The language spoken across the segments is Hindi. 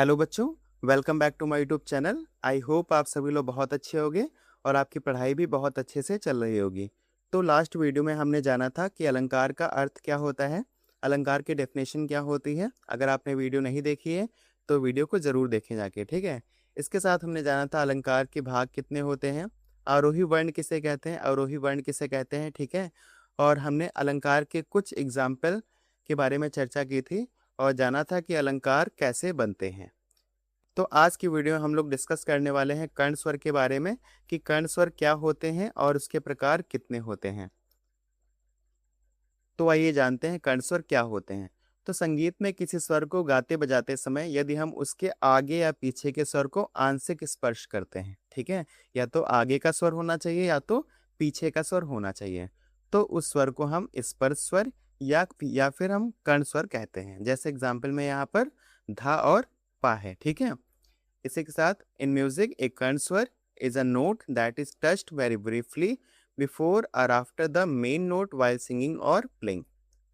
हेलो बच्चों, welcome back to my YouTube channel. I hope आप सभी लोग बहुत अच्छे होंगे और आपकी पढ़ाई भी बहुत अच्छे से चल रही होगी। तो लास्ट वीडियो में हमने जाना था कि अलंकार का अर्थ क्या होता है, अलंकार की डेफिनेशन क्या होती है। अगर आपने वीडियो नहीं देखी है तो वीडियो को ज़रूर देखें जाके, ठीक है। इसके साथ हमने जाना था अलंकार के भाग कितने होते हैं, आरोही वर्ण किसे कहते हैं, अवरोही वर्ण किसे कहते हैं, ठीक है। और हमने अलंकार के कुछ एग्जाम्पल के बारे में चर्चा की थी और जाना था कि अलंकार कैसे बनते हैं। तो आज की वीडियो में हम लोग डिस्कस करने वाले हैं कर्ण स्वर के बारे में कि कर्ण स्वर क्या होते हैं और उसके प्रकार कितने होते हैं। तो आइए जानते हैं कर्ण स्वर क्या होते हैं। तो संगीत में किसी स्वर को गाते बजाते समय यदि हम उसके आगे या पीछे के स्वर को आंशिक स्पर्श करते हैं, ठीक है, या तो आगे का स्वर होना चाहिए या तो पीछे का स्वर होना चाहिए, तो उस स्वर को हम स्पर्श स्वर या फिर हम कर्ण स्वर कहते हैं। जैसे एग्जाम्पल में यहाँ पर धा और पा है, ठीक है। इसी के साथ in music a karn swar is a note that is touched very briefly before और after the main note while singing और प्लेइंग,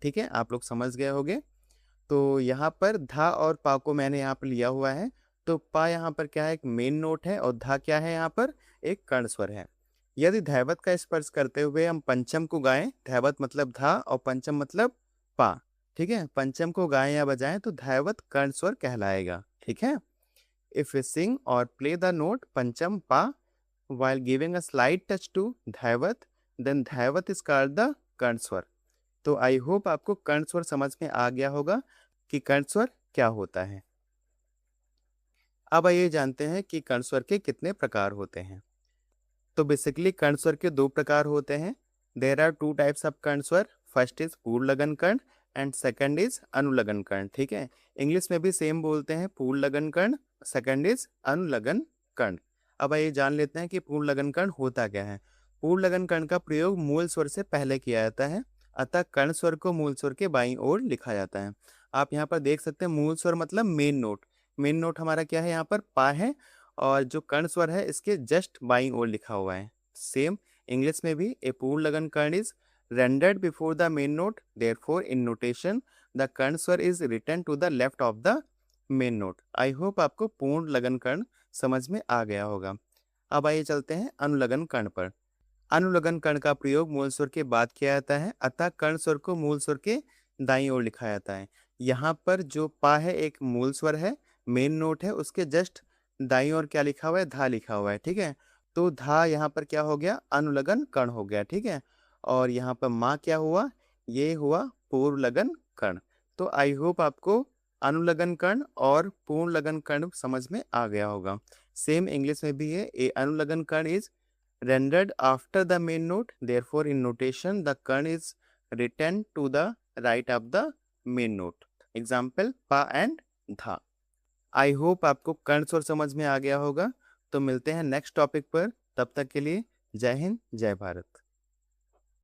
ठीक है, आप लोग समझ गए होंगे। तो यहाँ पर धा और पा को मैंने यहाँ पर लिया हुआ है। तो पा यहाँ पर क्या है, एक मेन नोट है, और धा क्या है, यहाँ पर एक कर्ण स्वर है। यदि धैवत का स्पर्श करते हुए हम पंचम को गाएं, धैवत मतलब धा और पंचम मतलब पा, ठीक है, पंचम को गाएं या बजाएं तो धैवत कर्ण स्वर कहलाएगा, ठीक है। If we sing or play the note pancham pa while giving a slight touch to dhaivat, then dhaivat is called the karn स्वर। तो आई होप आपको कर्ण स्वर समझ में आ गया होगा कि कर्ण स्वर क्या होता है। अब आइए जानते हैं कि कर्ण स्वर के कितने प्रकार होते हैं। तो बेसिकली कर्ण स्वर के दो प्रकार होते हैं। There are two types of karn swar. First is purn lagan karn and second is anulagan karn, ठीक है। इंग्लिश में भी सेम बोलते हैं, पूर्ण लगन कर्ण, सेकंड इज अनुलगन कर्ण। अब आइए जान लेते हैं कि पूर्ण लगन कर्ण होता क्या है। पूर्ण लगन कर्ण का प्रयोग मूल स्वर से पहले किया जाता है, अतः कर्ण स्वर को मूल स्वर के बाईं ओर लिखा जाता है। आप यहाँ पर देख सकते हैं मूल स्वर मतलब मेन नोट। मेन नोट हमारा क्या है, यहाँ पर पा है, और जो कर्ण स्वर है इसके जस्ट बाईं ओर लिखा हुआ है। सेम इंग्लिश में भी a purn lagan karn is rendered before the main note, therefore in notation the karn swar is written to the left of the main note। I hope आपको पूर्ण लगन कर्ण समझ में आ गया होगा। अब आइए चलते हैं अनुलगन कर्ण पर। अनुलगन कर्ण का प्रयोग मूल स्वर के बाद किया जाता है, अतः कर्ण स्वर को मूल स्वर के दाईं ओर लिखा जाता है। यहाँ पर जो पा है एक मूल स्वर है, मेन नोट है, उसके जस्ट दाईं ओर क्या लिखा हुआ है, धा लिखा हुआ है, ठीक है। तो धा यहाँ पर क्या हो गया, अनुलगन कर्ण हो गया, ठीक है। और यहाँ पर माँ क्या हुआ, ये हुआ पूर्ण लगन कर्ण। तो आई होप आपको अनुलगन कर्ण और पूर्ण लगन कर्ण समझ में आ गया होगा। सेम इंग्लिश में भी है, ए अनुलगन कर्ण is rendered after the main note, therefore in notation the kern is written to the right of the main note। Example पा एंड धा। आई होप आपको कर्ण स्वर समझ में आ गया होगा। तो मिलते हैं नेक्स्ट टॉपिक पर, तब तक के लिए जय हिंद जय भारत।